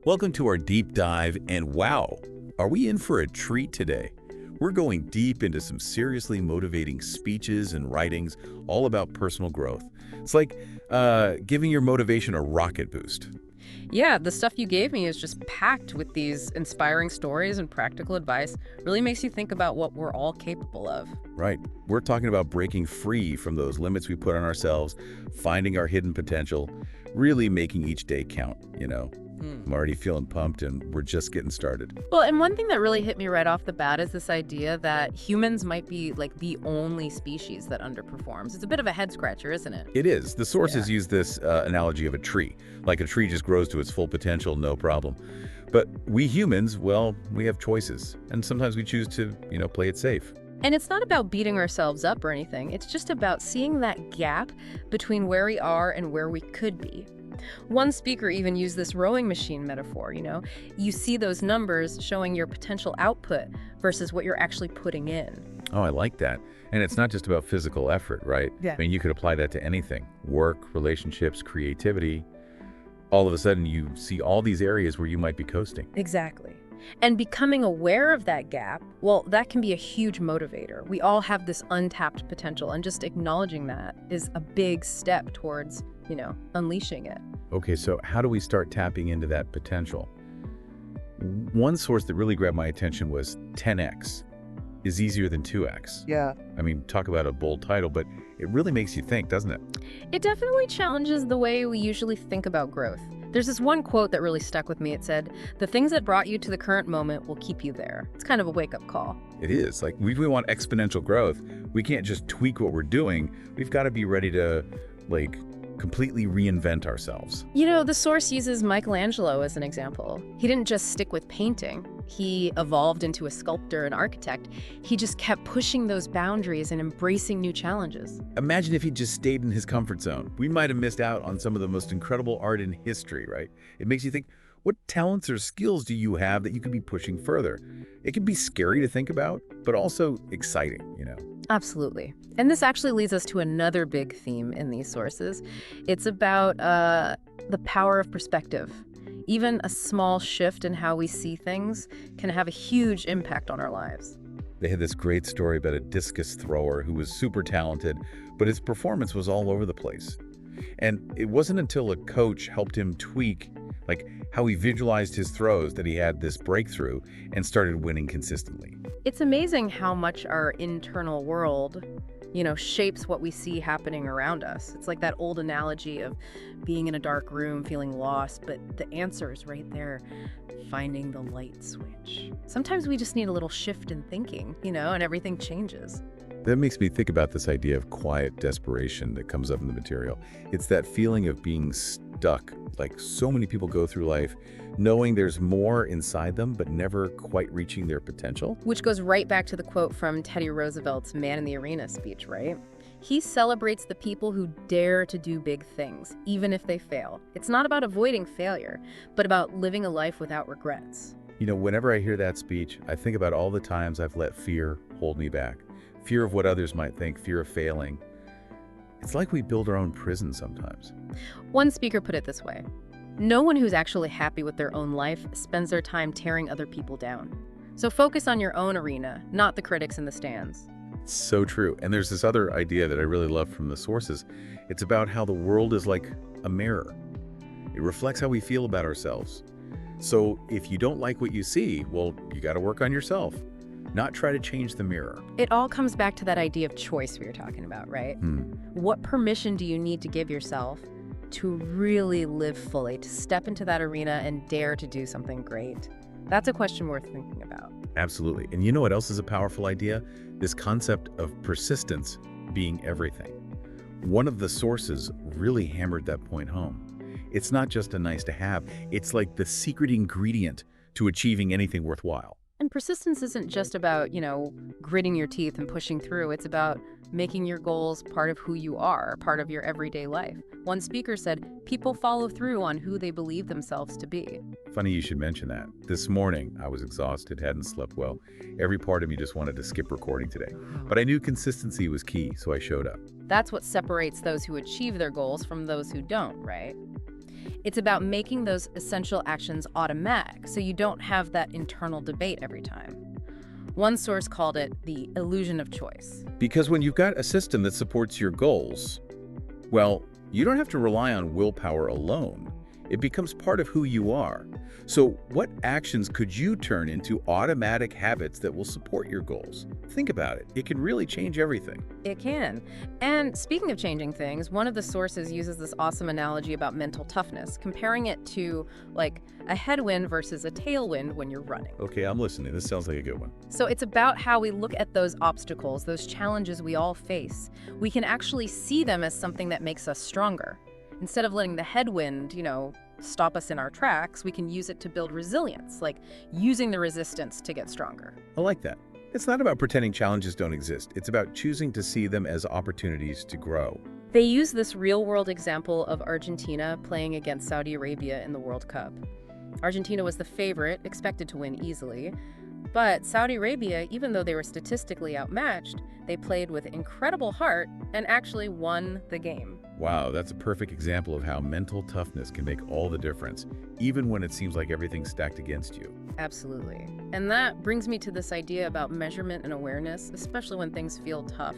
Welcome to our deep dive, and wow, are we in for a treat today? We're going deep into some seriously motivating speeches and writings all about personal growth. It's like giving your motivation a rocket boost. Yeah, the stuff you gave me is just packed with these inspiring stories and practical advice. Really makes you think about what we're all capable of. Right. We're talking about breaking free from those limits we put on ourselves, finding our hidden potential, really making each day count. I'm already feeling pumped, and we're just getting started. Well, and one thing that really hit me right off the bat is this idea that humans might be like the only species that underperforms. It's a bit of a head scratcher, isn't it? It is. The sources use this analogy of a tree. Like a tree just grows to its full potential, no problem. But we humans, well, we have choices. And sometimes we choose to, play it safe. And it's not about beating ourselves up or anything. It's just about seeing that gap between where we are and where we could be. One speaker even used this rowing machine metaphor, You see those numbers showing your potential output versus what you're actually putting in. Oh, I like that. And it's not just about physical effort, right? Yeah. I mean, you could apply that to anything. Work, relationships, creativity. All of a sudden, you see all these areas where you might be coasting. Exactly. And becoming aware of that gap, well, that can be a huge motivator. We all have this untapped potential, and just acknowledging that is a big step towards, unleashing it. Okay, so how do we start tapping into that potential? One source that really grabbed my attention was 10x is easier than 2x. Yeah. I mean, talk about a bold title, but it really makes you think, doesn't it? It definitely challenges the way we usually think about growth. There's this one quote that really stuck with me. It said, "The things that brought you to the current moment will keep you there." It's kind of a wake-up call. It is. Like, we want exponential growth. We can't just tweak what we're doing. We've got to be ready to, completely reinvent ourselves. The source uses Michelangelo as an example. He didn't just stick with painting. He evolved into a sculptor and architect. He just kept pushing those boundaries and embracing new challenges. Imagine if he just stayed in his comfort zone. We might have missed out on some of the most incredible art in history, right? It makes you think, what talents or skills do you have that you could be pushing further? It can be scary to think about, but also exciting. Absolutely. And this actually leads us to another big theme in these sources. It's about the power of perspective. Even a small shift in how we see things can have a huge impact on our lives. They had this great story about a discus thrower who was super talented, but his performance was all over the place. And it wasn't until a coach helped him tweak how he visualized his throws that he had this breakthrough and started winning consistently. It's amazing how much our internal world, shapes what we see happening around us. It's like that old analogy of being in a dark room, feeling lost, but the answer is right there, finding the light switch. Sometimes we just need a little shift in thinking, and everything changes. That makes me think about this idea of quiet desperation that comes up in the material. It's that feeling of being stuck, like so many people go through life, knowing there's more inside them, but never quite reaching their potential. Which goes right back to the quote from Teddy Roosevelt's Man in the Arena speech, right? He celebrates the people who dare to do big things, even if they fail. It's not about avoiding failure, but about living a life without regrets. Whenever I hear that speech, I think about all the times I've let fear hold me back. Fear of what others might think, fear of failing. It's like we build our own prison sometimes. One speaker put it this way: no one who's actually happy with their own life spends their time tearing other people down. So focus on your own arena, not the critics in the stands. It's so true. And there's this other idea that I really love from the sources. It's about how the world is like a mirror. It reflects how we feel about ourselves. So if you don't like what you see, well, you got to work on yourself. Not try to change the mirror. It all comes back to that idea of choice we were talking about, right? What permission do you need to give yourself to really live fully, to step into that arena and dare to do something great? That's a question worth thinking about. Absolutely. And you know what else is a powerful idea? This concept of persistence being everything. One of the sources really hammered that point home. It's not just a nice to have, it's like the secret ingredient to achieving anything worthwhile. And Persistence isn't just about, gritting your teeth and pushing through. It's about making your goals part of who you are, part of your everyday life. One speaker said, people follow through on who they believe themselves to be. Funny you should mention that. This morning, I was exhausted, hadn't slept well. Every part of me just wanted to skip recording today. But I knew consistency was key, so I showed up. That's what separates those who achieve their goals from those who don't, right? It's about making those essential actions automatic, so you don't have that internal debate every time. One source called it the illusion of choice. Because when you've got a system that supports your goals, well, you don't have to rely on willpower alone. It becomes part of who you are. So what actions could you turn into automatic habits that will support your goals? Think about it. It can really change everything. It can. And speaking of changing things, one of the sources uses this awesome analogy about mental toughness, comparing it to like a headwind versus a tailwind when you're running. Okay, I'm listening. This sounds like a good one. So it's about how we look at those obstacles, those challenges we all face. We can actually see them as something that makes us stronger. Instead of letting the headwind, stop us in our tracks, we can use it to build resilience, like using the resistance to get stronger. I like that. It's not about pretending challenges don't exist. It's about choosing to see them as opportunities to grow. They use this real-world example of Argentina playing against Saudi Arabia in the World Cup. Argentina was the favorite, expected to win easily. But Saudi Arabia, even though they were statistically outmatched, they played with incredible heart and actually won the game. Wow, that's a perfect example of how mental toughness can make all the difference, even when it seems like everything's stacked against you. Absolutely. And that brings me to this idea about measurement and awareness, especially when things feel tough.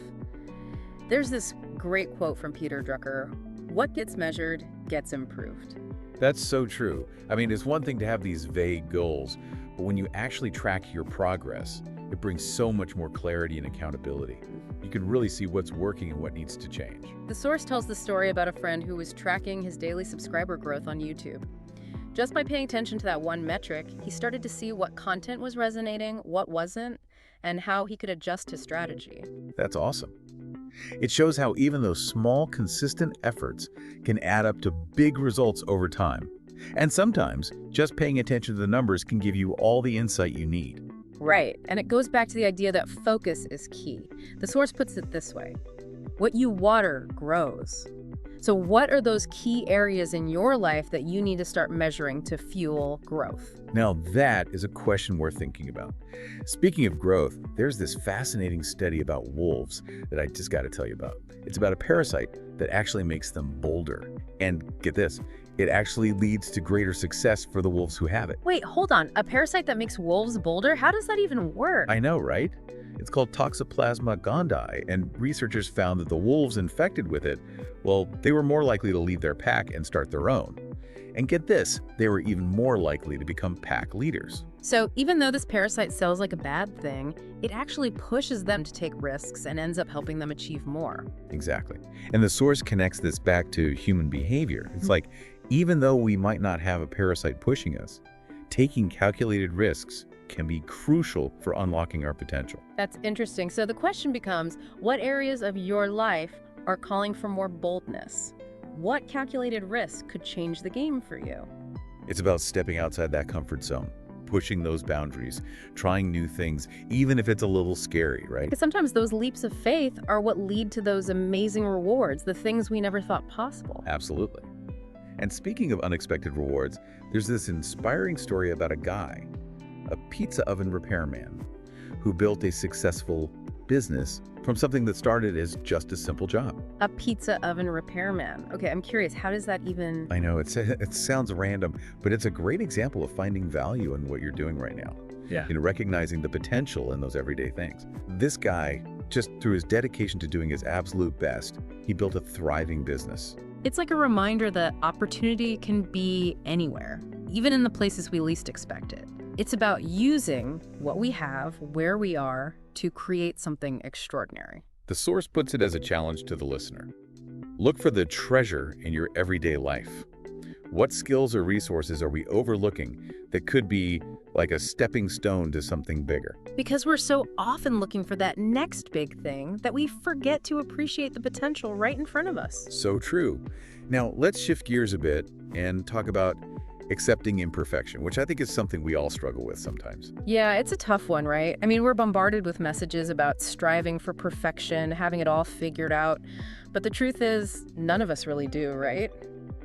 There's this great quote from Peter Drucker, "What gets measured gets improved." That's so true. I mean, it's one thing to have these vague goals, but when you actually track your progress, it brings so much more clarity and accountability. You can really see what's working and what needs to change. The source tells the story about a friend who was tracking his daily subscriber growth on YouTube. Just by paying attention to that one metric, he started to see what content was resonating, what wasn't, and how he could adjust his strategy. That's awesome. It shows how even those small, consistent efforts can add up to big results over time. And sometimes, just paying attention to the numbers can give you all the insight you need. Right, and it goes back to the idea that focus is key. The source puts it this way: what you water grows. So what are those key areas in your life that you need to start measuring to fuel growth? Now that is a question worth thinking about. Speaking of growth, there's this fascinating study about wolves that I just got to tell you about. It's about a parasite that actually makes them bolder. And get this, it actually leads to greater success for the wolves who have it. Wait, hold on. A parasite that makes wolves bolder? How does that even work? I know, right? It's called Toxoplasma gondii, and researchers found that the wolves infected with it, well, they were more likely to leave their pack and start their own. And get this, they were even more likely to become pack leaders. So even though this parasite sounds like a bad thing, it actually pushes them to take risks and ends up helping them achieve more. Exactly. And the source connects this back to human behavior. It's like, even though we might not have a parasite pushing us, taking calculated risks can be crucial for unlocking our potential. That's interesting. So the question becomes, what areas of your life are calling for more boldness? What calculated risk could change the game for you? It's about stepping outside that comfort zone, pushing those boundaries, trying new things, even if it's a little scary, right? Because sometimes those leaps of faith are what lead to those amazing rewards, the things we never thought possible. Absolutely. And speaking of unexpected rewards, there's this inspiring story about a guy, a pizza oven repairman, who built a successful business from something that started as just a simple job. A pizza oven repairman. Okay, I'm curious, how does that even... I know, it sounds random, but it's a great example of finding value in what you're doing right now. Yeah. Recognizing the potential in those everyday things. This guy, just through his dedication to doing his absolute best, he built a thriving business. It's like a reminder that opportunity can be anywhere, even in the places we least expect it. It's about using what we have, where we are, to create something extraordinary. The source puts it as a challenge to the listener. Look for the treasure in your everyday life. What skills or resources are we overlooking that could be like a stepping stone to something bigger? Because we're so often looking for that next big thing that we forget to appreciate the potential right in front of us. So true. Now, let's shift gears a bit and talk about accepting imperfection, which I think is something we all struggle with sometimes. Yeah, it's a tough one, right? I mean, we're bombarded with messages about striving for perfection, having it all figured out. But the truth is, none of us really do, right?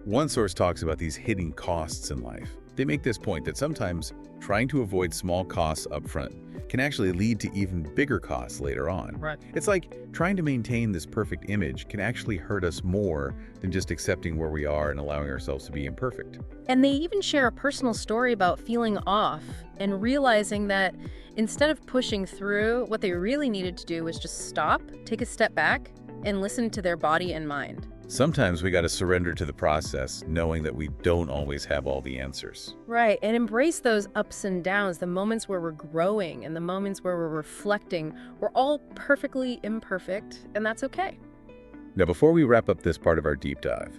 One source talks about these hidden costs in life. They make this point that sometimes trying to avoid small costs upfront can actually lead to even bigger costs later on. Right. It's like trying to maintain this perfect image can actually hurt us more than just accepting where we are and allowing ourselves to be imperfect. And they even share a personal story about feeling off and realizing that instead of pushing through, what they really needed to do was just stop, take a step back, and listen to their body and mind. Sometimes we got to surrender to the process, knowing that we don't always have all the answers. Right, and embrace those ups and downs, the moments where we're growing and the moments where we're reflecting. We're all perfectly imperfect, and that's okay. Now, before we wrap up this part of our deep dive,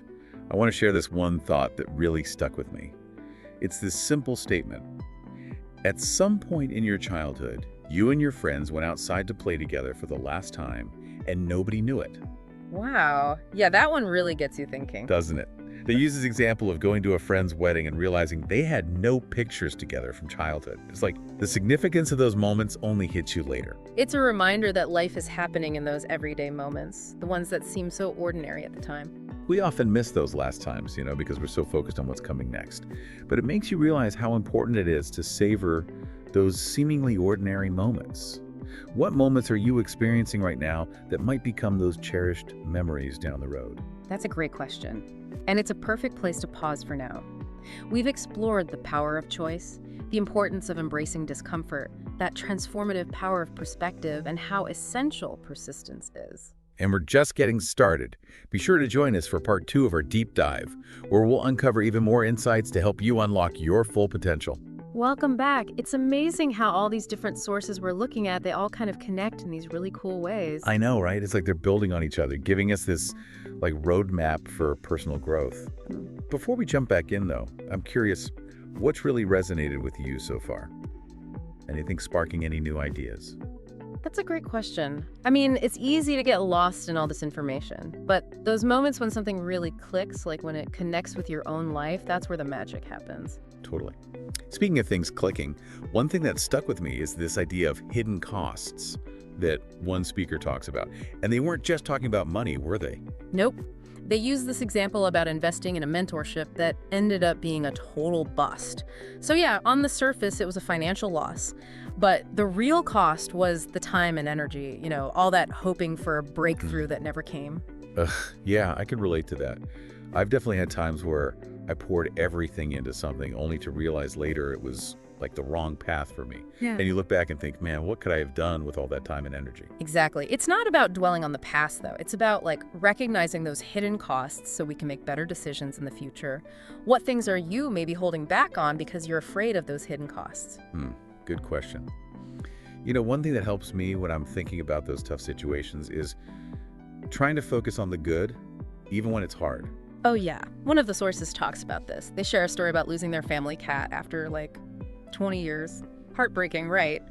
I want to share this one thought that really stuck with me. It's this simple statement. At some point in your childhood, you and your friends went outside to play together for the last time, and nobody knew it. Wow. Yeah, that one really gets you thinking. Doesn't it? They use this example of going to a friend's wedding and realizing they had no pictures together from childhood. It's like the significance of those moments only hits you later. It's a reminder that life is happening in those everyday moments, the ones that seem so ordinary at the time. We often miss those last times, because we're so focused on what's coming next. But it makes you realize how important it is to savor those seemingly ordinary moments. What moments are you experiencing right now that might become those cherished memories down the road? That's a great question. And it's a perfect place to pause for now. We've explored the power of choice, the importance of embracing discomfort, that transformative power of perspective, and how essential persistence is. And we're just getting started. Be sure to join us for part 2 of our deep dive, where we'll uncover even more insights to help you unlock your full potential. Welcome back. It's amazing how all these different sources we're looking at, they all kind of connect in these really cool ways. I know, right? It's like they're building on each other, giving us this roadmap for personal growth. Before we jump back in, though, I'm curious, what's really resonated with you so far? Anything sparking any new ideas? That's a great question. I mean, it's easy to get lost in all this information, but those moments when something really clicks, like when it connects with your own life, that's where the magic happens. Totally. Speaking of things clicking, one thing that stuck with me is this idea of hidden costs that one speaker talks about. And they weren't just talking about money, were they? Nope. They used this example about investing in a mentorship that ended up being a total bust. So yeah, on the surface, it was a financial loss. But the real cost was the time and energy, all that hoping for a breakthrough that never came. Yeah, I can relate to that. I've definitely had times where I poured everything into something only to realize later it was like the wrong path for me. Yeah. And you look back and think, man, what could I have done with all that time and energy? Exactly. It's not about dwelling on the past, though. It's about recognizing those hidden costs so we can make better decisions in the future. What things are you maybe holding back on because you're afraid of those hidden costs? Good question. One thing that helps me when I'm thinking about those tough situations is trying to focus on the good, even when it's hard. Oh, yeah. One of the sources talks about this. They share a story about losing their family cat after 20 years. Heartbreaking, right?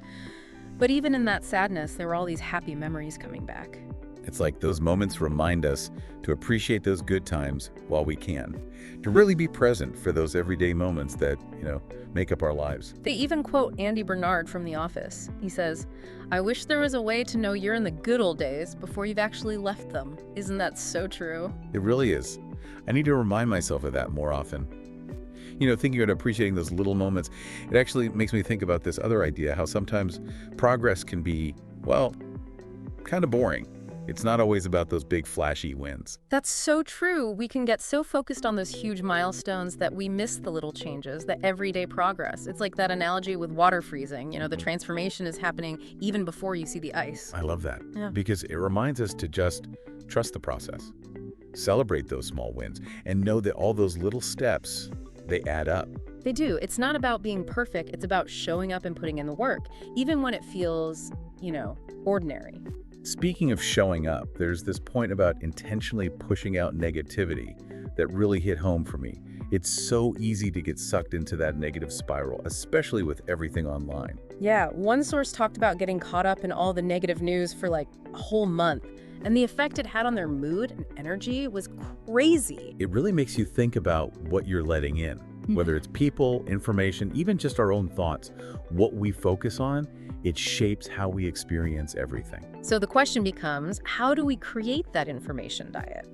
But even in that sadness, there were all these happy memories coming back. It's like those moments remind us to appreciate those good times while we can, to really be present for those everyday moments that, make up our lives. They even quote Andy Bernard from The Office. He says, "I wish there was a way to know you're in the good old days before you've actually left them." Isn't that so true? It really is. I need to remind myself of that more often. Thinking about appreciating those little moments, it actually makes me think about this other idea, how sometimes progress can be, kind of boring. It's not always about those big flashy wins. That's so true. We can get so focused on those huge milestones that we miss the little changes, the everyday progress. It's like that analogy with water freezing. The transformation is happening even before you see the ice. I love that. Yeah. Because it reminds us to just trust the process, celebrate those small wins, and know that all those little steps, they add up. They do. It's not about being perfect. It's about showing up and putting in the work, even when it feels, ordinary. Speaking of showing up, there's this point about intentionally pushing out negativity that really hit home for me. It's so easy to get sucked into that negative spiral, especially with everything online. Yeah, one source talked about getting caught up in all the negative news for a whole month, and the effect it had on their mood and energy was crazy. It really makes you think about what you're letting in. Whether it's people, information, even just our own thoughts, what we focus on, it shapes how we experience everything. So the question becomes, how do we create that information diet,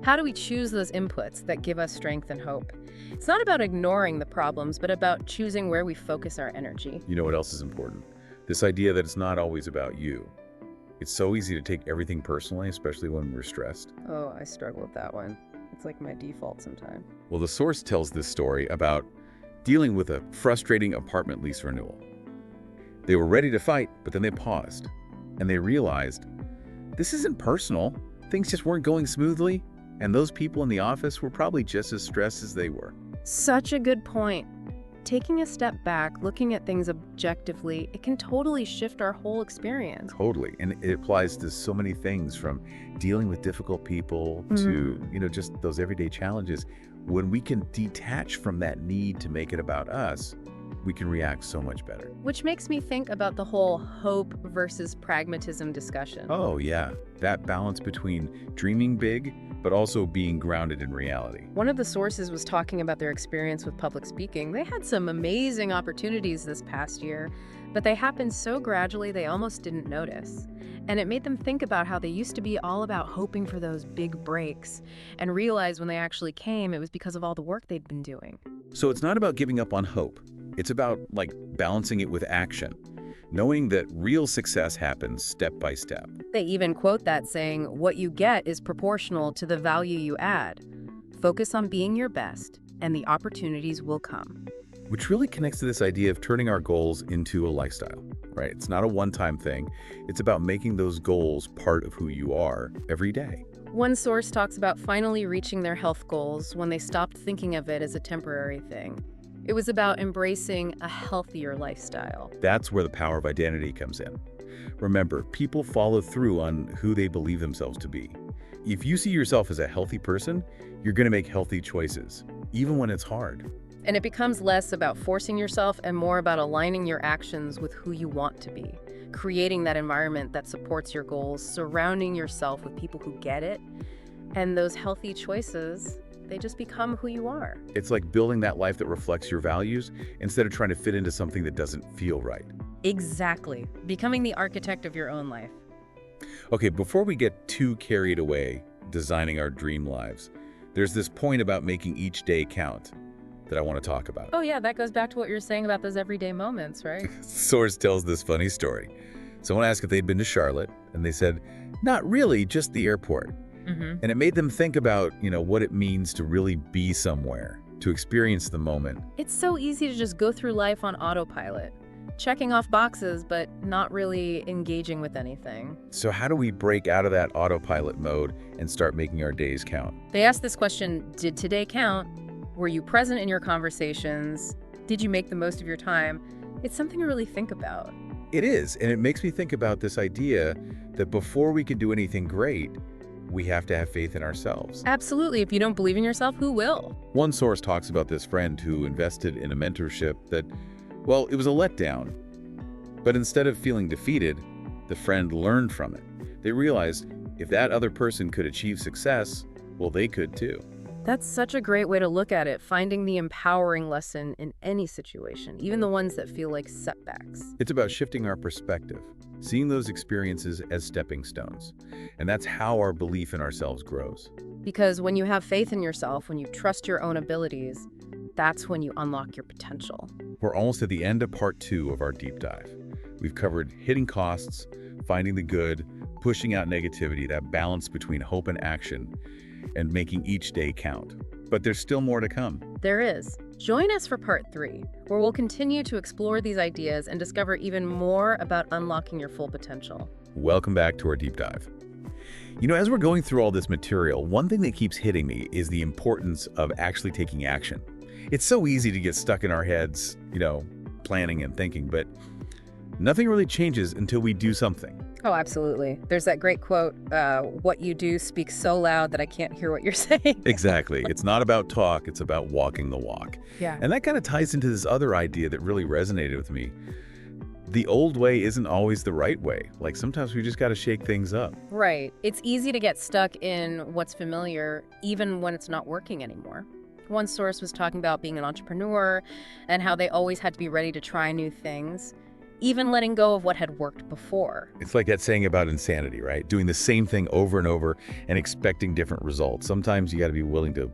How do we choose those inputs that give us strength and hope? It's not about ignoring the problems, but about choosing where we focus our energy. You know what else is important? This idea that it's not always about you. It's so easy to take everything personally, especially when we're stressed. Oh, I struggle with that one. It's like my default sometimes. Well, the source tells this story about dealing with a frustrating apartment lease renewal. They were ready to fight, but then they paused, and they realized, this isn't personal. Things just weren't going smoothly, and those people in the office were probably just as stressed as they were. Such a good point. Taking a step back, looking at things objectively, it can totally shift our whole experience. Totally, and it applies to so many things, from dealing with difficult people to, just those everyday challenges. When we can detach from that need to make it about us, we can react so much better. Which makes me think about the whole hope versus pragmatism discussion. Oh, yeah. That balance between dreaming big, but also being grounded in reality. One of the sources was talking about their experience with public speaking. They had some amazing opportunities this past year, but they happened so gradually they almost didn't notice. And it made them think about how they used to be all about hoping for those big breaks, and realize when they actually came, it was because of all the work they'd been doing. So it's not about giving up on hope. It's about, balancing it with action, knowing that real success happens step by step. They even quote that saying, "What you get is proportional to the value you add. Focus on being your best, and the opportunities will come." Which really connects to this idea of turning our goals into a lifestyle, right? It's not a one-time thing. It's about making those goals part of who you are every day. One source talks about finally reaching their health goals when they stopped thinking of it as a temporary thing. It was about embracing a healthier lifestyle. That's where the power of identity comes in. Remember, people follow through on who they believe themselves to be. If you see yourself as a healthy person, you're going to make healthy choices, even when it's hard. And it becomes less about forcing yourself and more about aligning your actions with who you want to be, creating that environment that supports your goals, surrounding yourself with people who get it, and those healthy choices, they just become who you are. It's like building that life that reflects your values instead of trying to fit into something that doesn't feel right. Exactly. Becoming the architect of your own life. Okay, before we get too carried away designing our dream lives, there's this point about making each day count that I want to talk about. Oh yeah, that goes back to what you're saying about those everyday moments, right? Source tells this funny story. Someone asked if they'd been to Charlotte, and they said, not really, just the airport. And it made them think about, what it means to really be somewhere, to experience the moment. It's so easy to just go through life on autopilot, checking off boxes, but not really engaging with anything. So how do we break out of that autopilot mode and start making our days count? They asked this question, did today count? Were you present in your conversations? Did you make the most of your time? It's something to really think about. It is, and it makes me think about this idea that before we can do anything great, we have to have faith in ourselves. Absolutely. If you don't believe in yourself, who will? One source talks about this friend who invested in a mentorship that, well, it was a letdown. But instead of feeling defeated, the friend learned from it. They realized if that other person could achieve success, well, they could too. That's such a great way to look at it, finding the empowering lesson in any situation, even the ones that feel like setbacks. It's about shifting our perspective, seeing those experiences as stepping stones. And that's how our belief in ourselves grows. Because when you have faith in yourself, when you trust your own abilities, that's when you unlock your potential. We're almost at the end of part 2 of our deep dive. We've covered hitting costs, finding the good, pushing out negativity, that balance between hope and action, and making each day count. But there's still more to come. There is. Join us for part 3, where we'll continue to explore these ideas and discover even more about unlocking your full potential. Welcome back to our deep dive. As we're going through all this material, one thing that keeps hitting me is the importance of actually taking action. It's so easy to get stuck in our heads, planning and thinking, but nothing really changes until we do something. Oh, absolutely. There's that great quote, what you do speaks so loud that I can't hear what you're saying. Exactly. It's not about talk, it's about walking the walk. Yeah. And that kind of ties into this other idea that really resonated with me. The old way isn't always the right way. Sometimes we just got to shake things up. Right. It's easy to get stuck in what's familiar, even when it's not working anymore. One source was talking about being an entrepreneur and how they always had to be ready to try new things, even letting go of what had worked before. It's like that saying about insanity, right? Doing the same thing over and over and expecting different results. Sometimes you got to be willing to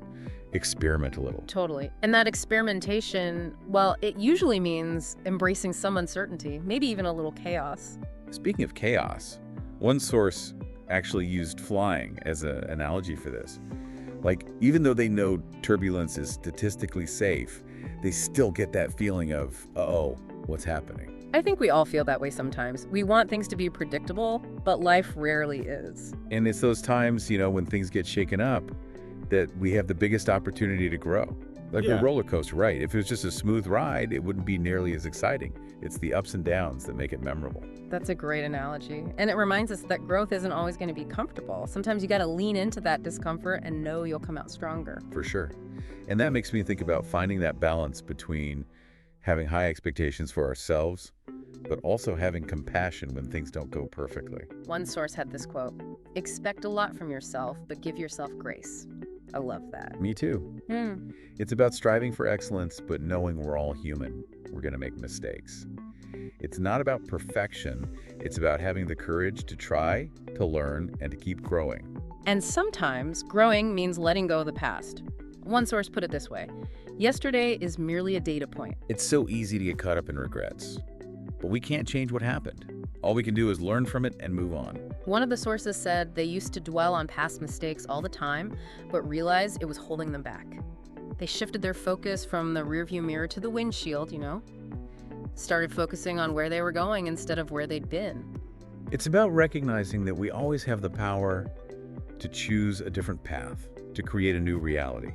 experiment a little. Totally. And that experimentation, well, it usually means embracing some uncertainty, maybe even a little chaos. Speaking of chaos, one source actually used flying as an analogy for this. Like, even though they know turbulence is statistically safe, they still get that feeling of, uh-oh, what's happening? I think we all feel that way sometimes. We want things to be predictable, but life rarely is. And it's those times, when things get shaken up, that we have the biggest opportunity to grow. Like a roller coaster, right? If it was just a smooth ride, it wouldn't be nearly as exciting. It's the ups and downs that make it memorable. That's a great analogy. And it reminds us that growth isn't always going to be comfortable. Sometimes you got to lean into that discomfort and know you'll come out stronger. For sure. And that makes me think about finding that balance between having high expectations for ourselves, but also having compassion when things don't go perfectly. One source had this quote, "Expect a lot from yourself, but give yourself grace." I love that. Me too. It's about striving for excellence, but knowing we're all human. We're going to make mistakes. It's not about perfection. It's about having the courage to try, to learn, and to keep growing. And sometimes growing means letting go of the past. One source put it this way, yesterday is merely a data point. It's so easy to get caught up in regrets, but we can't change what happened. All we can do is learn from it and move on. One of the sources said they used to dwell on past mistakes all the time, but realized it was holding them back. They shifted their focus from the rearview mirror to the windshield, started focusing on where they were going instead of where they'd been. It's about recognizing that we always have the power to choose a different path, to create a new reality,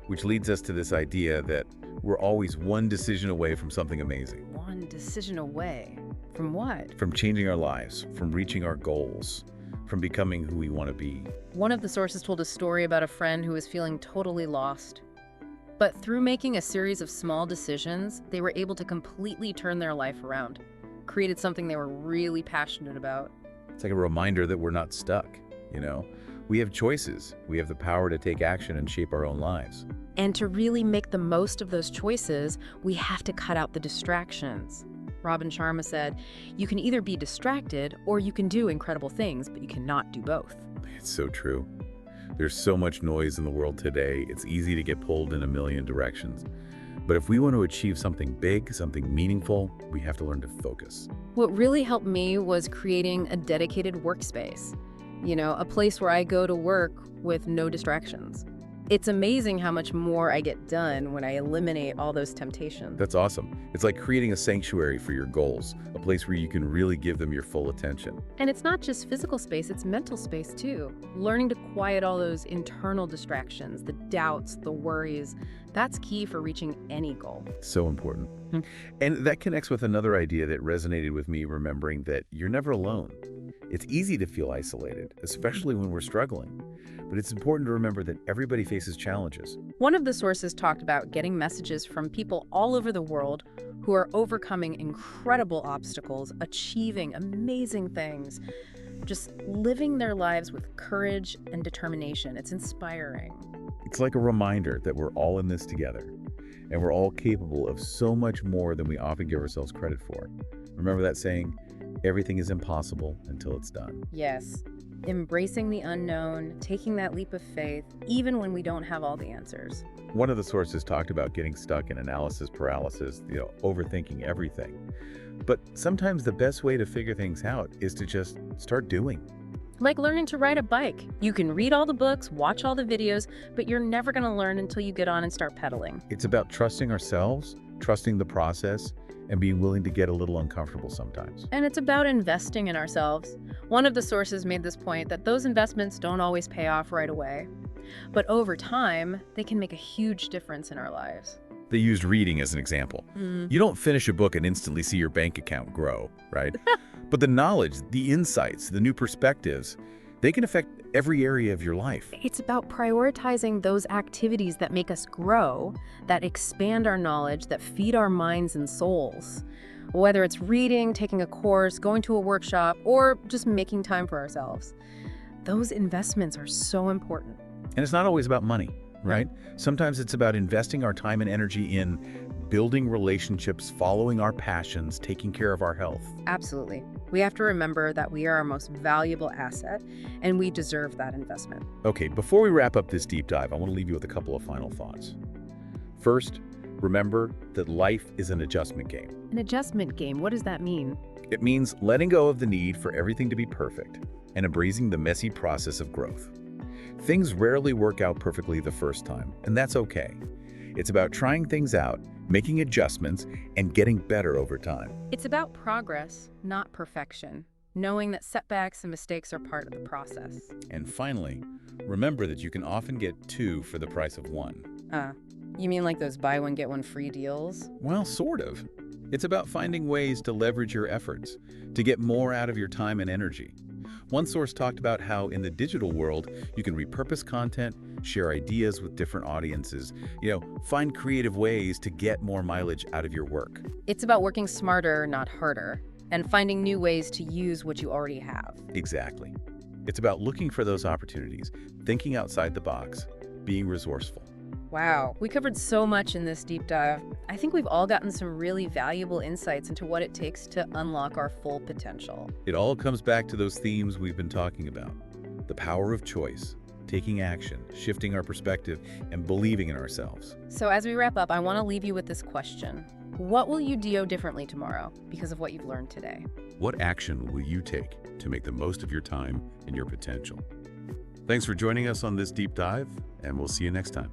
which leads us to this idea that we're always one decision away from something amazing. One decision away? From what? From changing our lives, from reaching our goals, from becoming who we want to be. One of the sources told a story about a friend who was feeling totally lost. But through making a series of small decisions, they were able to completely turn their life around, created something they were really passionate about. It's like a reminder that we're not stuck, We have choices. We have the power to take action and shape our own lives. And to really make the most of those choices, we have to cut out the distractions. Robin Sharma said, "You can either be distracted or you can do incredible things, but you cannot do both." It's so true. There's so much noise in the world today. It's easy to get pulled in a million directions. But if we want to achieve something big, something meaningful, we have to learn to focus. What really helped me was creating a dedicated workspace. A place where I go to work with no distractions. It's amazing how much more I get done when I eliminate all those temptations. That's awesome. It's like creating a sanctuary for your goals, a place where you can really give them your full attention. And it's not just physical space, it's mental space too. Learning to quiet all those internal distractions, the doubts, the worries, that's key for reaching any goal. So important. And that connects with another idea that resonated with me, remembering that you're never alone. It's easy to feel isolated, especially when we're struggling. But it's important to remember that everybody faces challenges. One of the sources talked about getting messages from people all over the world who are overcoming incredible obstacles, achieving amazing things, just living their lives with courage and determination. It's inspiring. It's like a reminder that we're all in this together, and we're all capable of so much more than we often give ourselves credit for. Remember that saying, everything is impossible until it's done. Yes. Embracing the unknown, taking that leap of faith, even when we don't have all the answers. One of the sources talked about getting stuck in analysis paralysis, overthinking everything. But sometimes the best way to figure things out is to just start doing. Like learning to ride a bike. You can read all the books, watch all the videos, but you're never going to learn until you get on and start pedaling. It's about trusting ourselves, trusting the process, and being willing to get a little uncomfortable sometimes. And it's about investing in ourselves. One of the sources made this point that those investments don't always pay off right away. But over time, they can make a huge difference in our lives. They used reading as an example. You don't finish a book and instantly see your bank account grow, right? But the knowledge, the insights, the new perspectives, they can affect every area of your life. It's about prioritizing those activities that make us grow, that expand our knowledge, that feed our minds and souls. Whether it's reading, taking a course, going to a workshop, or just making time for ourselves. Those investments are so important. And it's not always about money. right? Sometimes it's about investing our time and energy in building relationships, following our passions, taking care of our health. Absolutely. We have to remember that we are our most valuable asset, and we deserve that investment. Okay, before we wrap up this deep dive, I want to leave you with a couple of final thoughts. First, remember that life is an adjustment game. An adjustment game, what does that mean? It means letting go of the need for everything to be perfect and embracing the messy process of growth. Things rarely work out perfectly the first time, and that's okay. It's about trying things out, making adjustments, and getting better over time. It's about progress, not perfection. Knowing that setbacks and mistakes are part of the process. And finally, remember that you can often get two for the price of one. You mean like those buy one, get one free deals? Well, sort of. It's about finding ways to leverage your efforts, to get more out of your time and energy. One source talked about how in the digital world, you can repurpose content, share ideas with different audiences, find creative ways to get more mileage out of your work. It's about working smarter, not harder, and finding new ways to use what you already have. Exactly. It's about looking for those opportunities, thinking outside the box, being resourceful. Wow, we covered so much in this deep dive. I think we've all gotten some really valuable insights into what it takes to unlock our full potential. It all comes back to those themes we've been talking about. The power of choice, taking action, shifting our perspective, and believing in ourselves. So as we wrap up, I want to leave you with this question. What will you do differently tomorrow because of what you've learned today? What action will you take to make the most of your time and your potential? Thanks for joining us on this deep dive, and we'll see you next time.